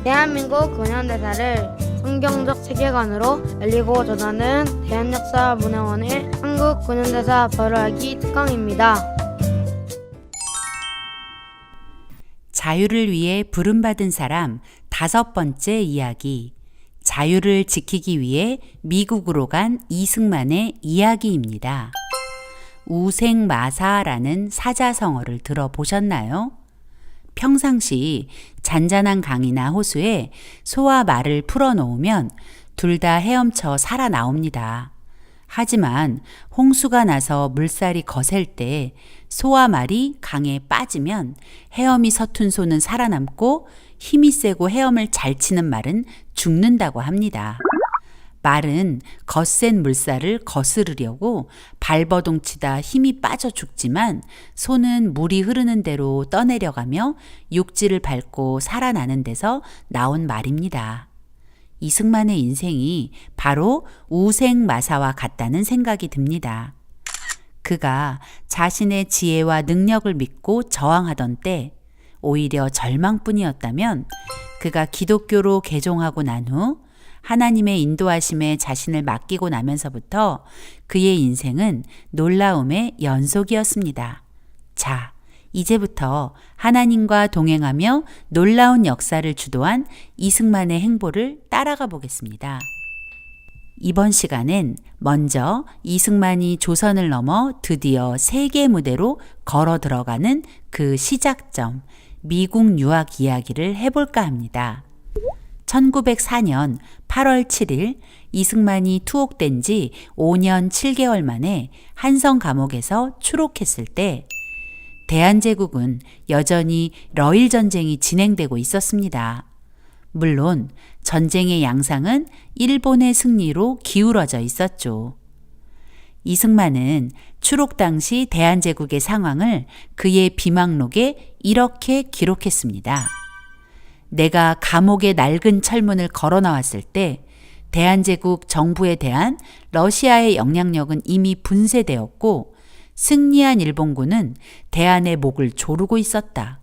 대한민국 근현대사를 성경적 세계관으로 알리고 전하는 대한역사문화원의 한국 근현대사 발효하기 특강입니다. 자유를 위해 부름받은 사람 5번째 이야기. 자유를 지키기 위해 미국으로 간 이승만의 이야기입니다. 우생마사라는 사자성어를 들어보셨나요? 평상시 잔잔한 강이나 호수에 소와 말을 풀어놓으면 둘 다 헤엄쳐 살아나옵니다. 하지만 홍수가 나서 물살이 거셀 때 소와 말이 강에 빠지면 헤엄이 서툰 소는 살아남고 힘이 세고 헤엄을 잘 치는 말은 죽는다고 합니다. 말은 거센 물살을 거스르려고 발버둥 치다 힘이 빠져 죽지만 소는 물이 흐르는 대로 떠내려가며 육지를 밟고 살아나는 데서 나온 말입니다. 이승만의 인생이 바로 우생마사와 같다는 생각이 듭니다. 그가 자신의 지혜와 능력을 믿고 저항하던 때 오히려 절망뿐이었다면 그가 기독교로 개종하고 난 후 하나님의 인도하심에 자신을 맡기고 나면서부터 그의 인생은 놀라움의 연속이었습니다. 자, 이제부터 하나님과 동행하며 놀라운 역사를 주도한 이승만의 행보를 따라가 보겠습니다. 이번 시간엔 먼저 이승만이 조선을 넘어 드디어 세계 무대로 걸어 들어가는 그 시작점, 미국 유학 이야기를 해볼까 합니다. 1904년 8월 7일 이승만이 투옥된 지 5년 7개월 만에 한성 감옥에서 추록했을 때 대한제국은 여전히 러일 전쟁이 진행되고 있었습니다. 물론 전쟁의 양상은 일본의 승리로 기울어져 있었죠. 이승만은 추록 당시 대한제국의 상황을 그의 비망록에 이렇게 기록했습니다. 내가 감옥의 낡은 철문을 걸어 나왔을 때 대한제국 정부에 대한 러시아의 영향력은 이미 분쇄되었고 승리한 일본군은 대한의 목을 조르고 있었다.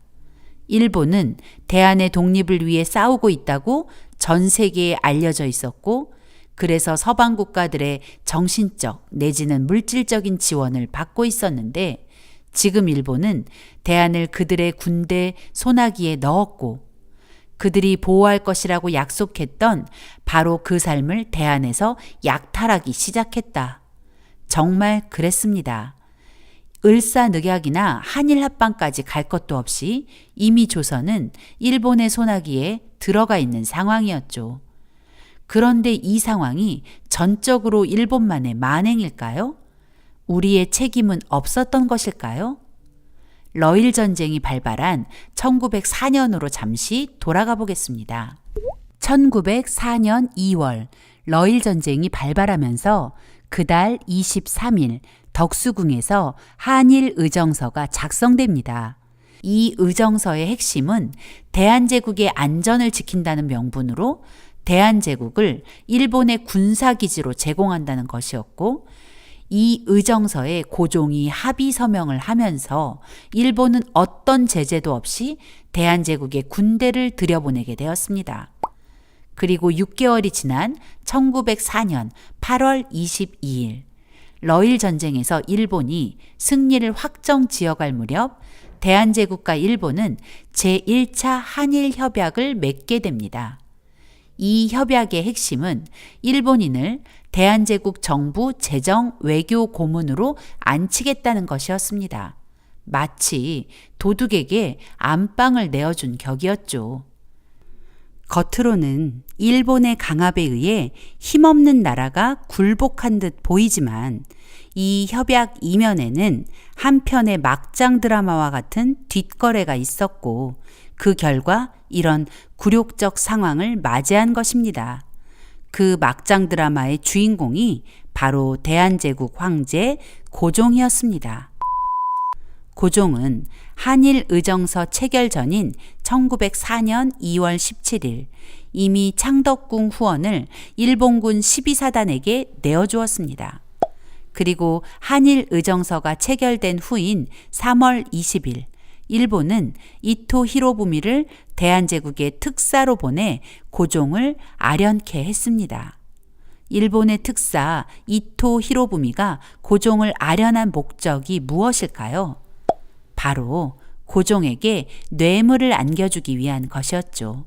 일본은 대한의 독립을 위해 싸우고 있다고 전 세계에 알려져 있었고 그래서 서방 국가들의 정신적 내지는 물질적인 지원을 받고 있었는데 지금 일본은 대한을 그들의 군대 소나기에 넣었고 그들이 보호할 것이라고 약속했던 바로 그 삶을 대한에서 약탈하기 시작했다. 정말 그랬습니다. 을사늑약이나 한일합방까지 갈 것도 없이 이미 조선은 일본의 소나기에 들어가 있는 상황이었죠. 그런데 이 상황이 전적으로 일본만의 만행일까요? 우리의 책임은 없었던 것일까요? 러일 전쟁이 발발한 1904년으로 잠시 돌아가 보겠습니다. 1904년 2월 러일 전쟁이 발발하면서 그달 23일 덕수궁에서 한일 의정서가 작성됩니다. 이 의정서의 핵심은 대한제국의 안전을 지킨다는 명분으로 대한제국을 일본의 군사기지로 제공한다는 것이었고 이 의정서에 고종이 합의 서명을 하면서 일본은 어떤 제재도 없이 대한제국에 군대를 들여보내게 되었습니다. 그리고 6개월이 지난 1904년 8월 22일 러일 전쟁에서 일본이 승리를 확정 지어갈 무렵 대한제국과 일본은 제1차 한일협약을 맺게 됩니다. 이 협약의 핵심은 일본인을 대한제국 정부 재정 외교 고문으로 안치겠다는 것이었습니다. 마치 도둑에게 안방을 내어준 격이었죠. 겉으로는 일본의 강압에 의해 힘없는 나라가 굴복한 듯 보이지만 이 협약 이면에는 한편의 막장 드라마와 같은 뒷거래가 있었고 그 결과 이런 굴욕적 상황을 맞이한 것입니다. 그 막장 드라마의 주인공이 바로 대한제국 황제 고종이었습니다. 고종은 한일 의정서 체결 전인 1904년 2월 17일 이미 창덕궁 후원을 일본군 12사단에게 내어주었습니다. 그리고 한일 의정서가 체결된 후인 3월 20일 일본은 이토 히로부미를 대한제국의 특사로 보내 고종을 아련케 했습니다. 일본의 특사 이토 히로부미가 고종을 아련한 목적이 무엇일까요? 바로 고종에게 뇌물을 안겨주기 위한 것이었죠.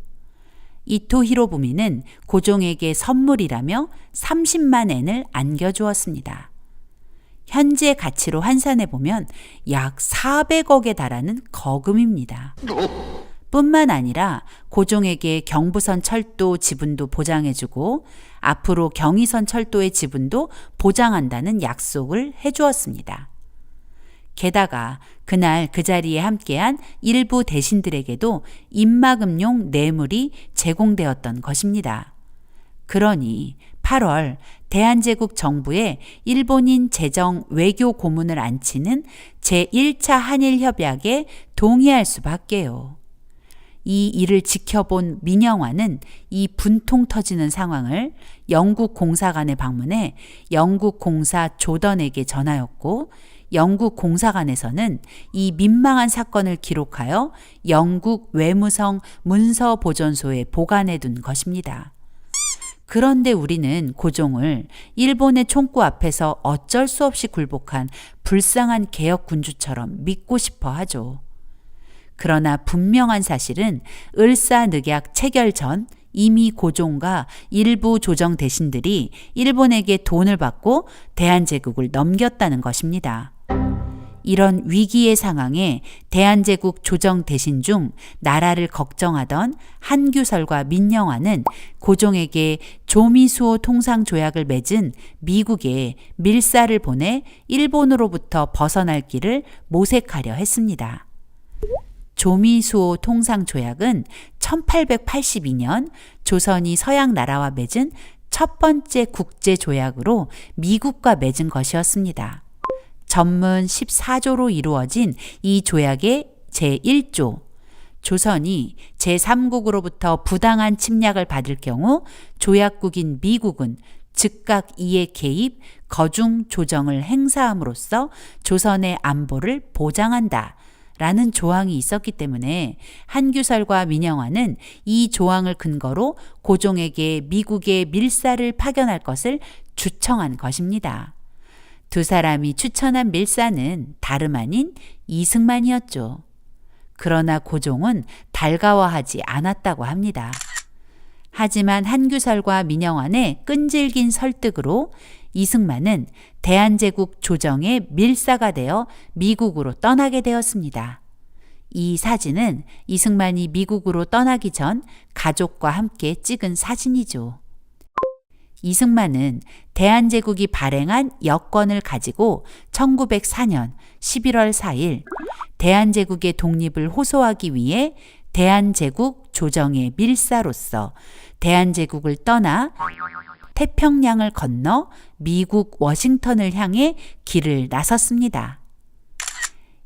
이토 히로부미는 고종에게 선물이라며 30만 엔을 안겨주었습니다. 현재 가치로 환산해 보면 약 400억에 달하는 거금입니다. 뿐만 아니라 고종에게 경부선 철도 지분도 보장해주고 앞으로 경의선 철도의 지분도 보장한다는 약속을 해주었습니다. 게다가 그날 그 자리에 함께한 일부 대신들에게도 입막음용 뇌물이 제공되었던 것입니다. 그러니 8월 대한제국 정부에 일본인 재정 외교 고문을 안치는 제1차 한일협약에 동의할 수밖에요. 이 일을 지켜본 민영화는 이 분통 터지는 상황을 영국 공사관에 방문해 영국 공사 조던에게 전하였고 영국 공사관에서는 이 민망한 사건을 기록하여 영국 외무성 문서보존소에 보관해 둔 것입니다. 그런데 우리는 고종을 일본의 총구 앞에서 어쩔 수 없이 굴복한 불쌍한 개혁군주처럼 믿고 싶어 하죠. 그러나 분명한 사실은 을사늑약 체결 전 이미 고종과 일부 조정 대신들이 일본에게 돈을 받고 대한제국을 넘겼다는 것입니다. 이런 위기의 상황에 대한제국 조정 대신 중 나라를 걱정하던 한규설과 민영화는 고종에게 조미수호 통상조약을 맺은 미국에 밀사를 보내 일본으로부터 벗어날 길을 모색하려 했습니다. 조미수호 통상조약은 1882년 조선이 서양 나라와 맺은 첫 번째 국제조약으로 미국과 맺은 것이었습니다. 전문 14조로 이루어진 이 조약의 제1조, 조선이 제3국으로부터 부당한 침략을 받을 경우 조약국인 미국은 즉각 이에 개입, 거중 조정을 행사함으로써 조선의 안보를 보장한다 라는 조항이 있었기 때문에 한규설과 민영화는 이 조항을 근거로 고종에게 미국의 밀사를 파견할 것을 추청한 것입니다. 두 사람이 추천한 밀사는 다름 아닌 이승만이었죠. 그러나 고종은 달가워하지 않았다고 합니다. 하지만 한규설과 민영환의 끈질긴 설득으로 이승만은 대한제국 조정의 밀사가 되어 미국으로 떠나게 되었습니다. 이 사진은 이승만이 미국으로 떠나기 전 가족과 함께 찍은 사진이죠. 이승만은 대한제국이 발행한 여권을 가지고 1904년 11월 4일 대한제국의 독립을 호소하기 위해 대한제국 조정의 밀사로서 대한제국을 떠나 태평양을 건너 미국 워싱턴을 향해 길을 나섰습니다.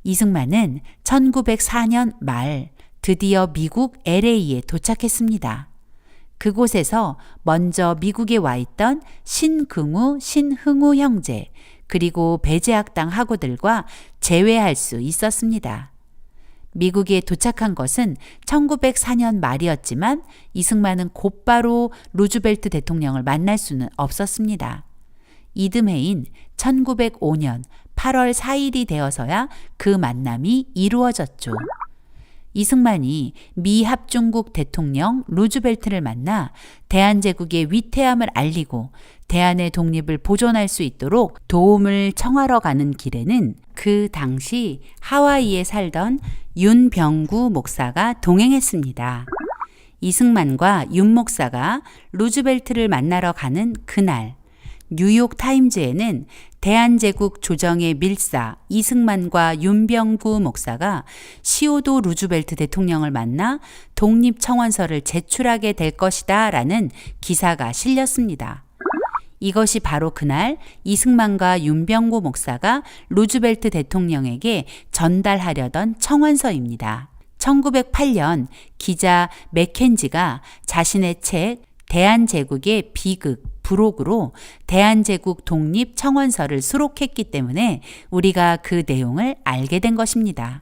이승만은 1904년 말 드디어 미국 LA에 도착했습니다. 그곳에서 먼저 미국에 와 있던 신긍우, 신흥우 형제 그리고 배제학당 학우들과 재회할 수 있었습니다. 미국에 도착한 것은 1904년 말이었지만 이승만은 곧바로 루즈벨트 대통령을 만날 수는 없었습니다. 이듬해인 1905년 8월 4일이 되어서야 그 만남이 이루어졌죠. 이승만이 미 합중국 대통령 루즈벨트를 만나 대한제국의 위태함을 알리고 대한의 독립을 보존할 수 있도록 도움을 청하러 가는 길에는 그 당시 하와이에 살던 윤병구 목사가 동행했습니다. 이승만과 윤 목사가 루즈벨트를 만나러 가는 그날 뉴욕 타임즈에는 대한제국 조정의 밀사 이승만과 윤병구 목사가 시오도 루즈벨트 대통령을 만나 독립청원서를 제출하게 될 것이다 라는 기사가 실렸습니다. 이것이 바로 그날 이승만과 윤병구 목사가 루즈벨트 대통령에게 전달하려던 청원서입니다. 1908년 기자 맥켄지가 자신의 책 대한제국의 비극 부록으로 대한제국 독립 청원서를 수록했기 때문에 우리가 그 내용을 알게 된 것입니다.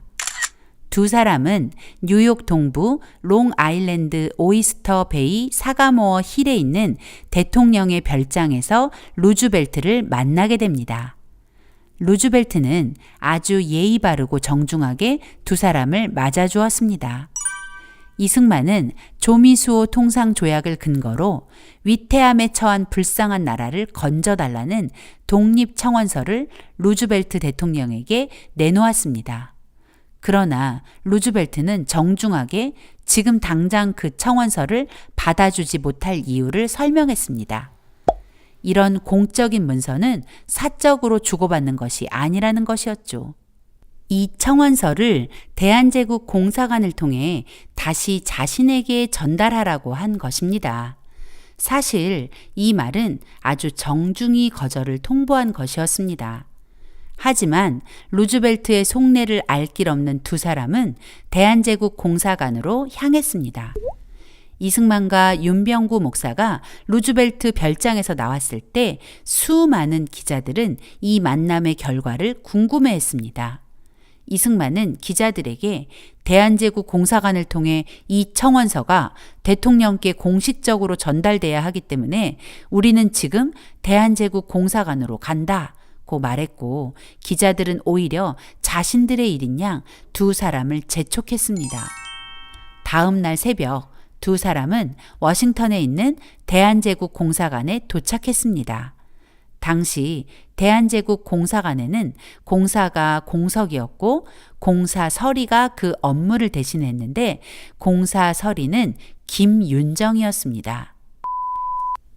두 사람은 뉴욕 동부 롱아일랜드 오이스터 베이 사가모어 힐에 있는 대통령의 별장에서 루즈벨트를 만나게 됩니다. 루즈벨트는 아주 예의 바르고 정중하게 두 사람을 맞아주었습니다. 이승만은 조미수호 통상조약을 근거로 위태함에 처한 불쌍한 나라를 건져달라는 독립청원서를 루즈벨트 대통령에게 내놓았습니다. 그러나 루즈벨트는 정중하게 지금 당장 그 청원서를 받아주지 못할 이유를 설명했습니다. 이런 공적인 문서는 사적으로 주고받는 것이 아니라는 것이었죠. 이 청원서를 대한제국 공사관을 통해 다시 자신에게 전달하라고 한 것입니다. 사실 이 말은 아주 정중히 거절을 통보한 것이었습니다. 하지만 루즈벨트의 속내를 알 길 없는 두 사람은 대한제국 공사관으로 향했습니다. 이승만과 윤병구 목사가 루즈벨트 별장에서 나왔을 때 수많은 기자들은 이 만남의 결과를 궁금해했습니다. 이승만은 기자들에게 대한제국 공사관을 통해 이 청원서가 대통령께 공식적으로 전달돼야 하기 때문에 우리는 지금 대한제국 공사관으로 간다고 말했고, 기자들은 오히려 자신들의 일인 양 두 사람을 재촉했습니다. 다음 날 새벽 두 사람은 워싱턴에 있는 대한제국 공사관에 도착했습니다. 당시 대한제국 공사관에는 공사가 공석이었고 공사서리가 그 업무를 대신했는데 공사서리는 김윤정이었습니다.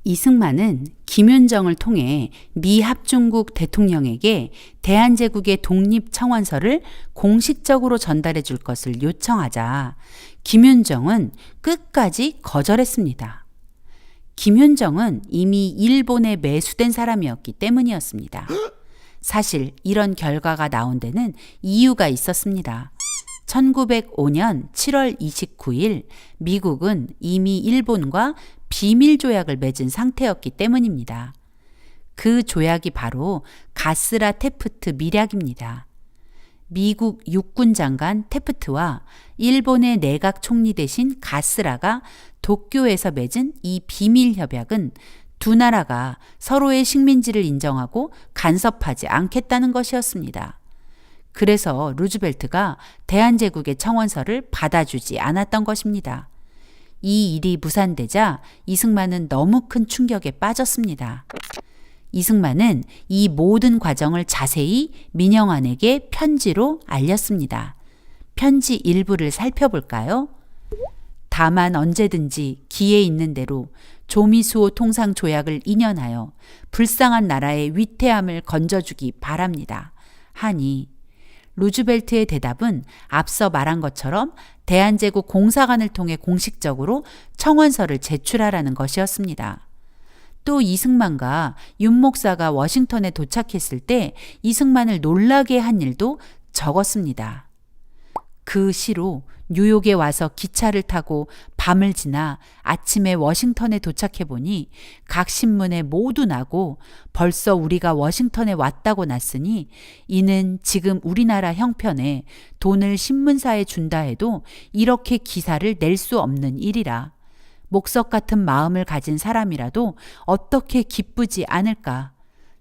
이승만은 김윤정을 통해 미 합중국 대통령에게 대한제국의 독립청원서를 공식적으로 전달해 줄 것을 요청하자 김윤정은 끝까지 거절했습니다. 김윤정은 이미 일본에 매수된 사람이었기 때문이었습니다. 사실 이런 결과가 나온 데는 이유가 있었습니다. 1905년 7월 29일 미국은 이미 일본과 비밀 조약을 맺은 상태였기 때문입니다. 그 조약이 바로 가스라 테프트 밀약입니다. 미국 육군 장관 테프트와 일본의 내각 총리 대신 가스라가 도쿄에서 맺은 이 비밀 협약은 두 나라가 서로의 식민지를 인정하고 간섭하지 않겠다는 것이었습니다. 그래서 루즈벨트가 대한제국의 청원서를 받아주지 않았던 것입니다. 이 일이 무산되자 이승만은 너무 큰 충격에 빠졌습니다. 이승만은 이 모든 과정을 자세히 민영환에게 편지로 알렸습니다. 편지 일부를 살펴볼까요? 다만 언제든지 기회 있는 대로 조미수호 통상조약을 인연하여 불쌍한 나라의 위태함을 건져주기 바랍니다. 하니 루즈벨트의 대답은 앞서 말한 것처럼 대한제국 공사관을 통해 공식적으로 청원서를 제출하라는 것이었습니다. 또 이승만과 윤 목사가 워싱턴에 도착했을 때 이승만을 놀라게 한 일도 적었습니다. 그 시로 뉴욕에 와서 기차를 타고 밤을 지나 아침에 워싱턴에 도착해 보니 각 신문에 모두 나고 벌써 우리가 워싱턴에 왔다고 났으니 이는 지금 우리나라 형편에 돈을 신문사에 준다 해도 이렇게 기사를 낼 수 없는 일이라. 목석 같은 마음을 가진 사람이라도 어떻게 기쁘지 않을까.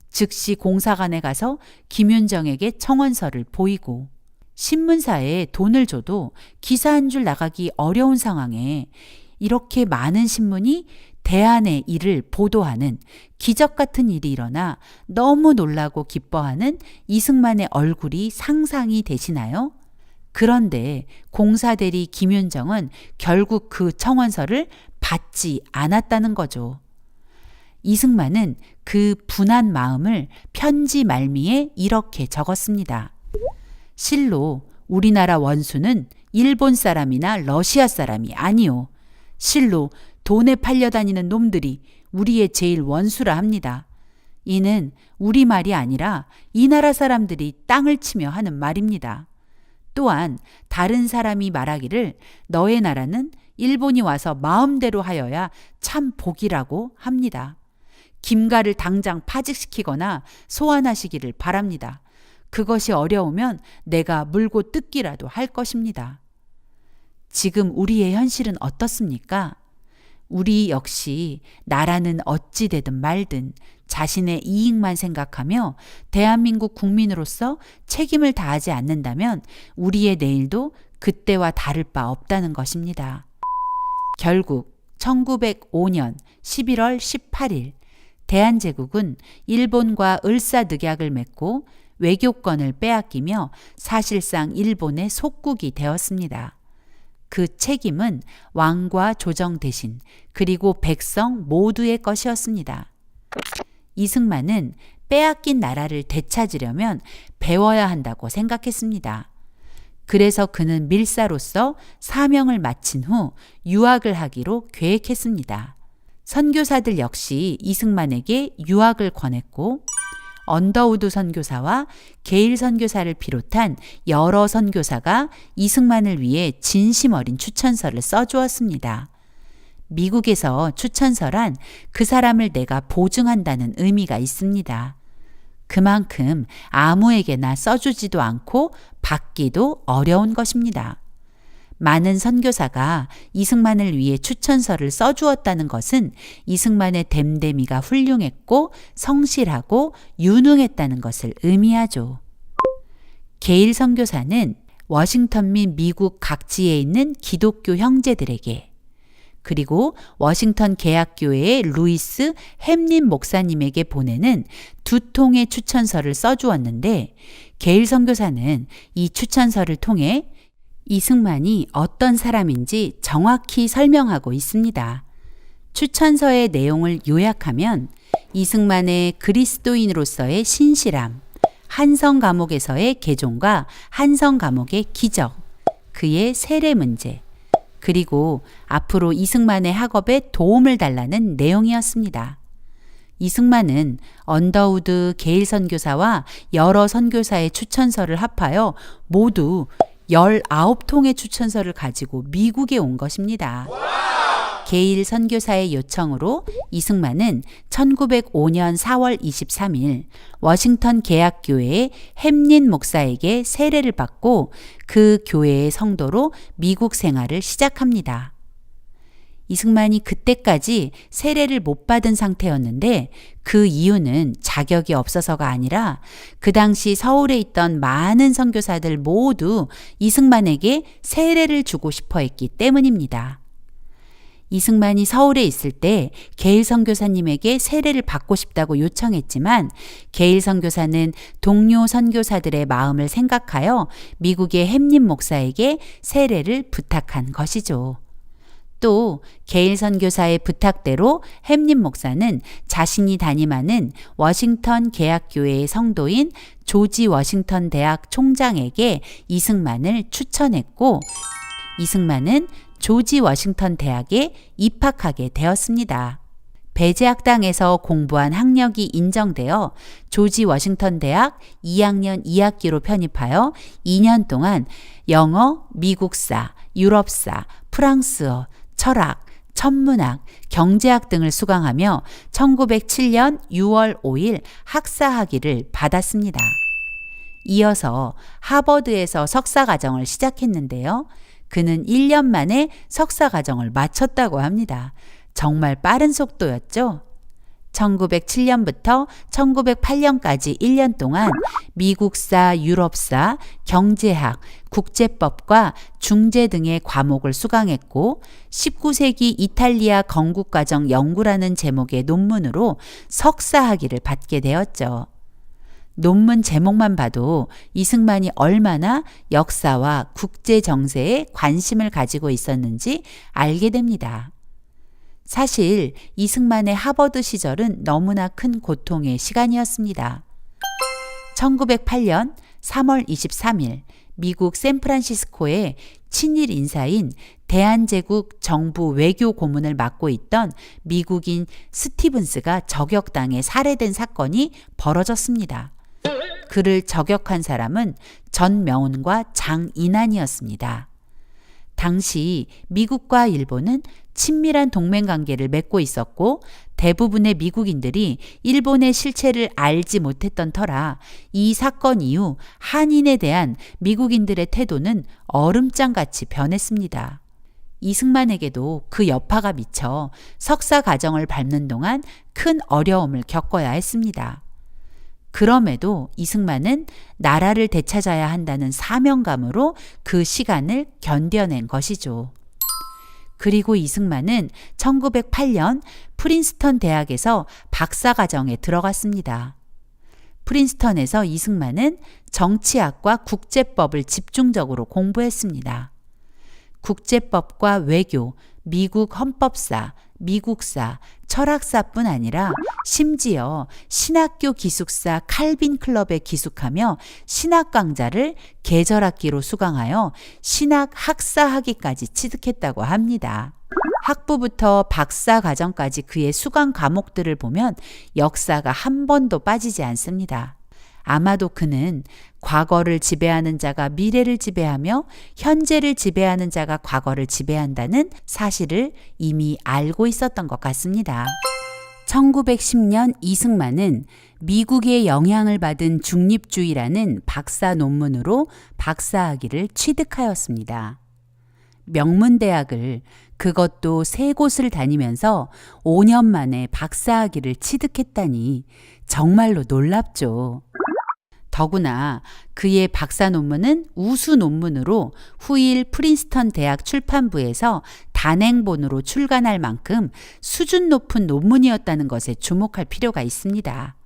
즉시 공사관에 가서 김윤정에게 청원서를 보이고 신문사에 돈을 줘도 기사 한 줄 나가기 어려운 상황에 이렇게 많은 신문이 대한의 일을 보도하는 기적 같은 일이 일어나 너무 놀라고 기뻐하는 이승만의 얼굴이 상상이 되시나요? 그런데 공사대리 김윤정은 결국 그 청원서를 받지 않았다는 거죠. 이승만은 그 분한 마음을 편지 말미에 이렇게 적었습니다. 실로 우리나라 원수는 일본 사람이나 러시아 사람이 아니오. 실로 돈에 팔려다니는 놈들이 우리의 제일 원수라 합니다. 이는 우리 말이 아니라 이 나라 사람들이 땅을 치며 하는 말입니다. 또한 다른 사람이 말하기를 너의 나라는 일본이 와서 마음대로 하여야 참 복이라고 합니다. 김가를 당장 파직시키거나 소환하시기를 바랍니다. 그것이 어려우면 내가 물고 뜯기라도 할 것입니다. 지금 우리의 현실은 어떻습니까? 우리 역시 나라는 어찌 되든 말든 자신의 이익만 생각하며 대한민국 국민으로서 책임을 다하지 않는다면 우리의 내일도 그때와 다를 바 없다는 것입니다. 결국 1905년 11월 18일 대한제국은 일본과 을사늑약을 맺고 외교권을 빼앗기며 사실상 일본의 속국이 되었습니다. 그 책임은 왕과 조정 대신 그리고 백성 모두의 것이었습니다. 이승만은 빼앗긴 나라를 되찾으려면 배워야 한다고 생각했습니다. 그래서 그는 밀사로서 사명을 마친 후 유학을 하기로 계획했습니다. 선교사들 역시 이승만에게 유학을 권했고 언더우드 선교사와 게일 선교사를 비롯한 여러 선교사가 이승만을 위해 진심 어린 추천서를 써주었습니다. 미국에서 추천서란 그 사람을 내가 보증한다는 의미가 있습니다. 그만큼 아무에게나 써주지도 않고 받기도 어려운 것입니다. 많은 선교사가 이승만을 위해 추천서를 써주었다는 것은 이승만의 됨됨이가 훌륭했고 성실하고 유능했다는 것을 의미하죠. 게일 선교사는 워싱턴 및 미국 각지에 있는 기독교 형제들에게 그리고 워싱턴 개학교회의 루이스 햄린 목사님에게 보내는 2통의 추천서를 써주었는데 게일 선교사는 이 추천서를 통해 이승만이 어떤 사람인지 정확히 설명하고 있습니다. 추천서의 내용을 요약하면 이승만의 그리스도인으로서의 신실함, 한성 감옥에서의 개종과 한성 감옥의 기적, 그의 세례 문제, 그리고 앞으로 이승만의 학업에 도움을 달라는 내용이었습니다. 이승만은 언더우드 게일 선교사와 여러 선교사의 추천서를 합하여 모두 19통의 추천서를 가지고 미국에 온 것입니다. 게일 선교사의 요청으로 이승만은 1905년 4월 23일 워싱턴 개학교회의 햄린 목사에게 세례를 받고 그 교회의 성도로 미국 생활을 시작합니다. 이승만이 그때까지 세례를 못 받은 상태였는데 그 이유는 자격이 없어서가 아니라 그 당시 서울에 있던 많은 선교사들 모두 이승만에게 세례를 주고 싶어 했기 때문입니다. 이승만이 서울에 있을 때 게일 선교사님에게 세례를 받고 싶다고 요청했지만 게일 선교사는 동료 선교사들의 마음을 생각하여 미국의 햄린 목사에게 세례를 부탁한 것이죠. 또 게일 선교사의 부탁대로 햄린 목사는 자신이 담임하는 워싱턴 개학교회의 성도인 조지 워싱턴 대학 총장에게 이승만을 추천했고 이승만은 조지 워싱턴 대학에 입학하게 되었습니다. 배제학당에서 공부한 학력이 인정되어 조지 워싱턴 대학 2학년 2학기로 편입하여 2년 동안 영어, 미국사, 유럽사, 프랑스어, 철학, 천문학, 경제학 등을 수강하며 1907년 6월 5일 학사학위를 받았습니다. 이어서 하버드에서 석사과정을 시작했는데요. 그는 1년 만에 석사과정을 마쳤다고 합니다. 정말 빠른 속도였죠? 1907년부터 1908년까지 1년 동안 미국사, 유럽사, 경제학, 국제법과 중재 등의 과목을 수강했고 19세기 이탈리아 건국과정 연구라는 제목의 논문으로 석사학위를 받게 되었죠. 논문 제목만 봐도 이승만이 얼마나 역사와 국제 정세에 관심을 가지고 있었는지 알게 됩니다. 사실 이승만의 하버드 시절은 너무나 큰 고통의 시간이었습니다. 1908년 3월 23일 미국 샌프란시스코의 친일 인사인 대한제국 정부 외교 고문을 맡고 있던 미국인 스티븐스가 저격당해 살해된 사건이 벌어졌습니다. 그를 저격한 사람은 전명훈과 장인환이었습니다. 당시 미국과 일본은 친밀한 동맹 관계를 맺고 있었고 대부분의 미국인들이 일본의 실체를 알지 못했던 터라 이 사건 이후 한인에 대한 미국인들의 태도는 얼음장같이 변했습니다. 이승만에게도 그 여파가 미쳐 석사 과정을 밟는 동안 큰 어려움을 겪어야 했습니다. 그럼에도 이승만은 나라를 되찾아야 한다는 사명감으로 그 시간을 견뎌낸 것이죠. 그리고 이승만은 1908년 프린스턴 대학에서 박사과정에 들어갔습니다. 프린스턴에서 이승만은 정치학과 국제법을 집중적으로 공부했습니다. 국제법과 외교, 미국 헌법사, 미국사, 철학사뿐 아니라 심지어 신학교 기숙사 칼빈 클럽에 기숙하며 신학 강좌를 계절학기로 수강하여 신학 학사 학위까지 취득했다고 합니다. 학부부터 박사 과정까지 그의 수강 과목들을 보면 역사가 한 번도 빠지지 않습니다. 아마도 그는 과거를 지배하는 자가 미래를 지배하며 현재를 지배하는 자가 과거를 지배한다는 사실을 이미 알고 있었던 것 같습니다. 1910년 이승만은 미국의 영향을 받은 중립주의라는 박사 논문으로 박사학위를 취득하였습니다. 명문대학을 그것도 3곳을 다니면서 5년 만에 박사학위를 취득했다니 정말로 놀랍죠. 더구나 그의 박사 논문은 우수 논문으로 후일 프린스턴 대학 출판부에서 단행본으로 출간할 만큼 수준 높은 논문이었다는 것에 주목할 필요가 있습니다.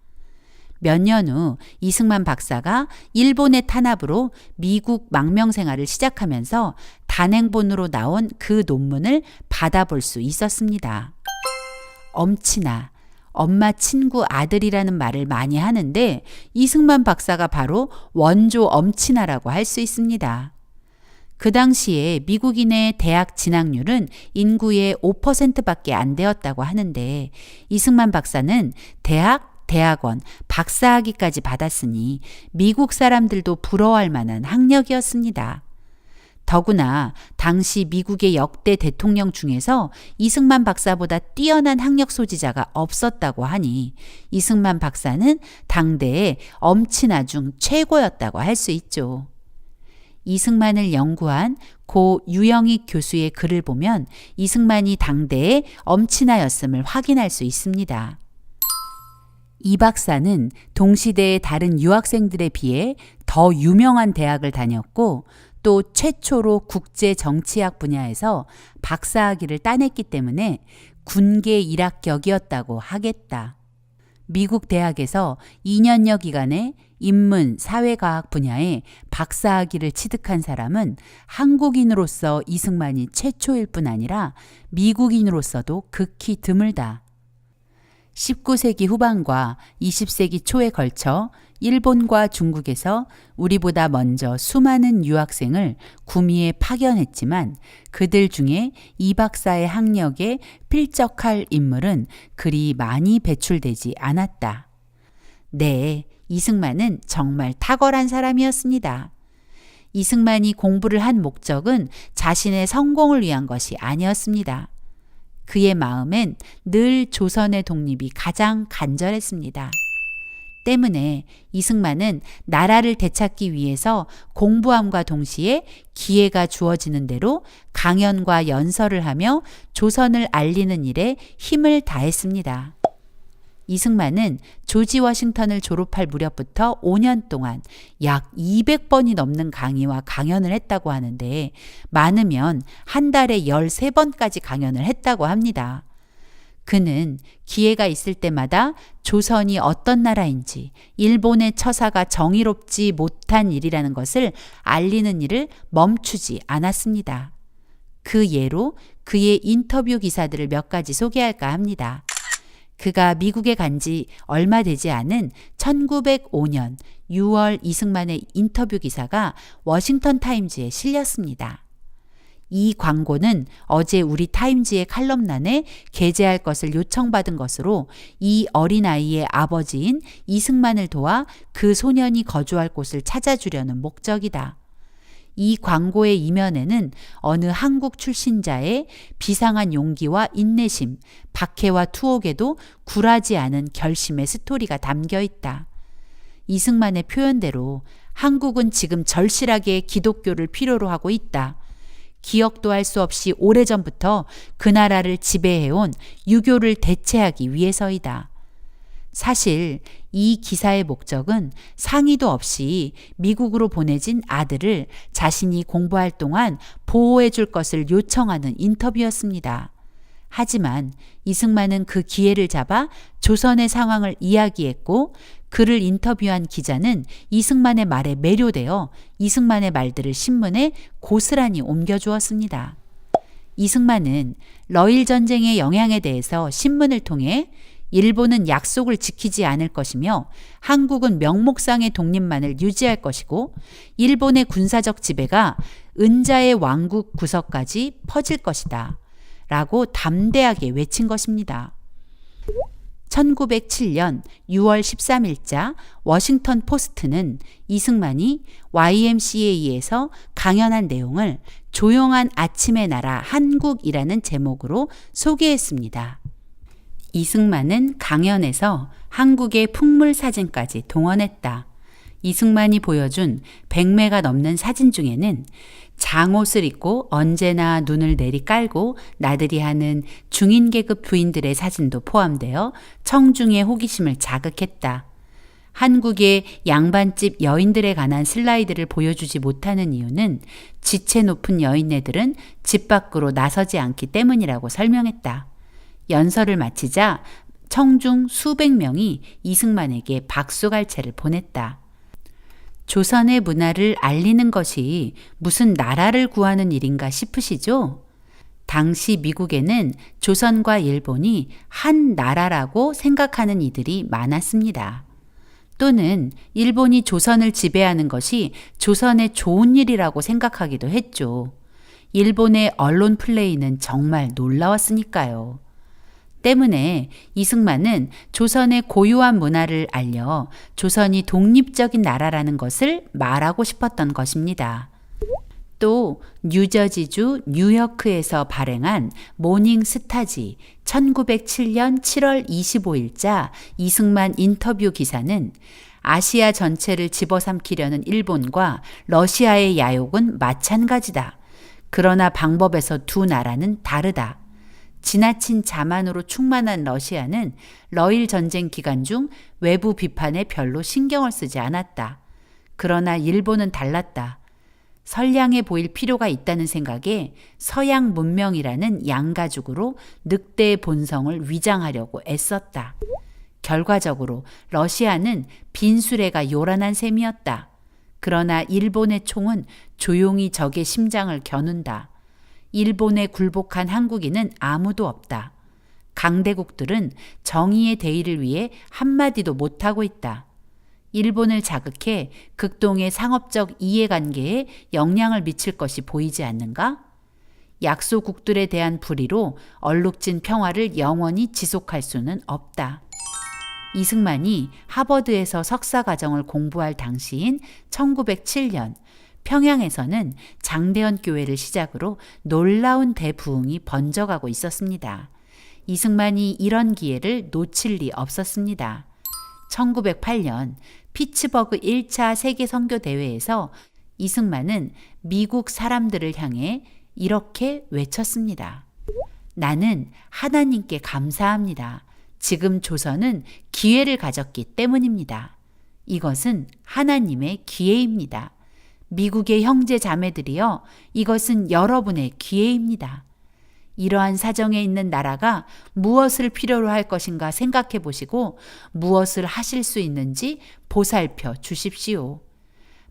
몇 년 후 이승만 박사가 일본의 탄압으로 미국 망명 생활을 시작하면서 단행본으로 나온 그 논문을 받아볼 수 있었습니다. 엄친아, 엄마 친구 아들이라는 말을 많이 하는데 이승만 박사가 바로 원조 엄친아라고 할 수 있습니다. 그 당시에 미국인의 대학 진학률은 인구의 5%밖에 안 되었다고 하는데 이승만 박사는 대학원, 박사학위까지 받았으니 미국 사람들도 부러워할 만한 학력이었습니다. 더구나 당시 미국의 역대 대통령 중에서 이승만 박사보다 뛰어난 학력 소지자가 없었다고 하니 이승만 박사는 당대의 엄친아 중 최고였다고 할 수 있죠. 이승만을 연구한 고 유영익 교수의 글을 보면 이승만이 당대의 엄친아였음을 확인할 수 있습니다. 이 박사는 동시대의 다른 유학생들에 비해 더 유명한 대학을 다녔고 또 최초로 국제 정치학 분야에서 박사학위를 따냈기 때문에 군계 일학격이었다고 하겠다. 미국 대학에서 2년여 기간에 인문, 사회과학 분야에 박사학위를 취득한 사람은 한국인으로서 이승만이 최초일 뿐 아니라 미국인으로서도 극히 드물다. 19세기 후반과 20세기 초에 걸쳐 일본과 중국에서 우리보다 먼저 수많은 유학생을 구미에 파견했지만 그들 중에 이 박사의 학력에 필적할 인물은 그리 많이 배출되지 않았다. 네, 이승만은 정말 탁월한 사람이었습니다. 이승만이 공부를 한 목적은 자신의 성공을 위한 것이 아니었습니다. 그의 마음엔 늘 조선의 독립이 가장 간절했습니다. 때문에 이승만은 나라를 되찾기 위해서 공부함과 동시에 기회가 주어지는 대로 강연과 연설을 하며 조선을 알리는 일에 힘을 다했습니다. 이승만은 조지 워싱턴을 졸업할 무렵부터 5년 동안 약 200번이 넘는 강의와 강연을 했다고 하는데 많으면 한 달에 13번까지 강연을 했다고 합니다. 그는 기회가 있을 때마다 조선이 어떤 나라인지 일본의 처사가 정의롭지 못한 일이라는 것을 알리는 일을 멈추지 않았습니다. 그 예로 그의 인터뷰 기사들을 몇 가지 소개할까 합니다. 그가 미국에 간 지 얼마 되지 않은 1905년 6월 이승만의 인터뷰 기사가 워싱턴 타임즈에 실렸습니다. 이 광고는 어제 우리 타임즈의 칼럼란에 게재할 것을 요청받은 것으로 이 어린아이의 아버지인 이승만을 도와 그 소년이 거주할 곳을 찾아주려는 목적이다. 이 광고의 이면에는 어느 한국 출신자의 비상한 용기와 인내심, 박해와 투옥에도 굴하지 않은 결심의 스토리가 담겨 있다. 이승만의 표현대로 한국은 지금 절실하게 기독교를 필요로 하고 있다. 기억도 할 수 없이 오래전부터 그 나라를 지배해온 유교를 대체하기 위해서이다. 사실 이 기사의 목적은 상의도 없이 미국으로 보내진 아들을 자신이 공부할 동안 보호해 줄 것을 요청하는 인터뷰였습니다. 하지만 이승만은 그 기회를 잡아 조선의 상황을 이야기했고, 그를 인터뷰한 기자는 이승만의 말에 매료되어 이승만의 말들을 신문에 고스란히 옮겨주었습니다. 이승만은 러일 전쟁의 영향에 대해서 신문을 통해 일본은 약속을 지키지 않을 것이며 한국은 명목상의 독립만을 유지할 것이고 일본의 군사적 지배가 은자의 왕국 구석까지 퍼질 것이다 라고 담대하게 외친 것입니다. 1907년 6월 13일자 워싱턴 포스트는 이승만이 YMCA에서 강연한 내용을 조용한 아침의 나라 한국이라는 제목으로 소개했습니다. 이승만은 강연에서 한국의 풍물 사진까지 동원했다. 이승만이 보여준 100매가 넘는 사진 중에는 장옷을 입고 언제나 눈을 내리깔고 나들이 하는 중인 계급 부인들의 사진도 포함되어 청중의 호기심을 자극했다. 한국의 양반집 여인들에 관한 슬라이드를 보여주지 못하는 이유는 지체 높은 여인네들은 집 밖으로 나서지 않기 때문이라고 설명했다. 연설을 마치자 청중 수백 명이 이승만에게 박수갈채를 보냈다. 조선의 문화를 알리는 것이 무슨 나라를 구하는 일인가 싶으시죠? 당시 미국에는 조선과 일본이 한 나라라고 생각하는 이들이 많았습니다. 또는 일본이 조선을 지배하는 것이 조선의 좋은 일이라고 생각하기도 했죠. 일본의 언론 플레이는 정말 놀라웠으니까요. 때문에 이승만은 조선의 고유한 문화를 알려 조선이 독립적인 나라라는 것을 말하고 싶었던 것입니다. 또 뉴저지주 뉴여크에서 발행한 모닝 스타지 1907년 7월 25일자 이승만 인터뷰 기사는 아시아 전체를 집어삼키려는 일본과 러시아의 야욕은 마찬가지다. 그러나 방법에서 두 나라는 다르다. 지나친 자만으로 충만한 러시아는 러일 전쟁 기간 중 외부 비판에 별로 신경을 쓰지 않았다. 그러나 일본은 달랐다. 선량해 보일 필요가 있다는 생각에 서양 문명이라는 양가죽으로 늑대의 본성을 위장하려고 애썼다. 결과적으로 러시아는 빈수레가 요란한 셈이었다. 그러나 일본의 총은 조용히 적의 심장을 겨눈다. 일본에 굴복한 한국인은 아무도 없다. 강대국들은 정의의 대의를 위해 한마디도 못하고 있다. 일본을 자극해 극동의 상업적 이해관계에 영향을 미칠 것이 보이지 않는가? 약소국들에 대한 불의로 얼룩진 평화를 영원히 지속할 수는 없다. 이승만이 하버드에서 석사과정을 공부할 당시인 1907년 평양에서는 장대현 교회를 시작으로 놀라운 대부흥이 번져가고 있었습니다. 이승만이 이런 기회를 놓칠 리 없었습니다. 1908년 피츠버그 1차 세계 선교 대회에서 이승만은 미국 사람들을 향해 이렇게 외쳤습니다. 나는 하나님께 감사합니다. 지금 조선은 기회를 가졌기 때문입니다. 이것은 하나님의 기회입니다. 미국의 형제 자매들이여, 이것은 여러분의 기회입니다. 이러한 사정에 있는 나라가 무엇을 필요로 할 것인가 생각해 보시고 무엇을 하실 수 있는지 보살펴 주십시오.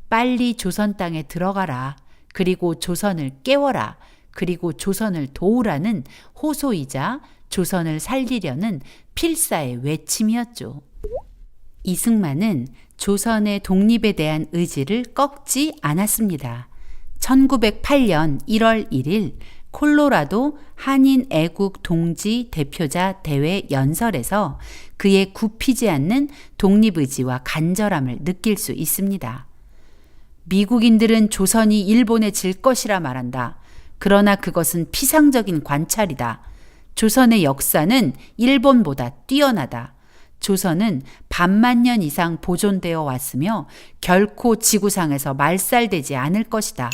빨리 조선 땅에 들어가라. 그리고 조선을 깨워라. 그리고 조선을 도우라는 호소이자 조선을 살리려는 필사의 외침이었죠. 이승만은 조선의 독립에 대한 의지를 꺾지 않았습니다. 1908년 1월 1일 콜로라도 한인 애국 동지 대표자 대회 연설에서 그의 굽히지 않는 독립의지와 간절함을 느낄 수 있습니다. 미국인들은 조선이 일본에 질 것이라 말한다. 그러나 그것은 피상적인 관찰이다. 조선의 역사는 일본보다 뛰어나다. 조선은 반만 년 이상 보존되어 왔으며 결코 지구상에서 말살되지 않을 것이다.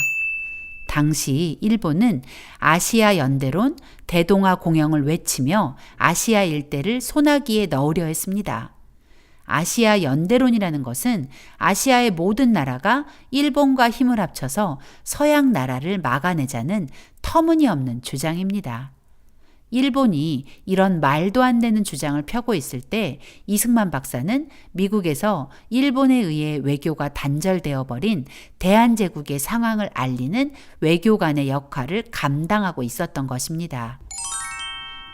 당시 일본은 아시아 연대론, 대동아 공영을 외치며 아시아 일대를 소나기에 넣으려 했습니다. 아시아 연대론이라는 것은 아시아의 모든 나라가 일본과 힘을 합쳐서 서양 나라를 막아내자는 터무니없는 주장입니다. 일본이 이런 말도 안 되는 주장을 펴고 있을 때 이승만 박사는 미국에서 일본에 의해 외교가 단절되어 버린 대한제국의 상황을 알리는 외교관의 역할을 감당하고 있었던 것입니다.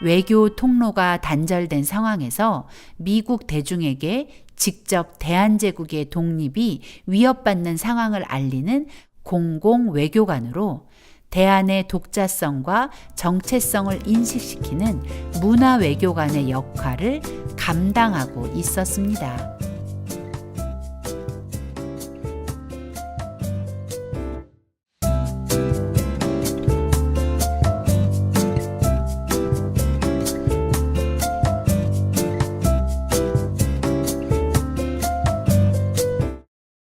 외교 통로가 단절된 상황에서 미국 대중에게 직접 대한제국의 독립이 위협받는 상황을 알리는 공공외교관으로 대한의 독자성과 정체성을 인식시키는 문화외교관의 역할을 감당하고 있었습니다.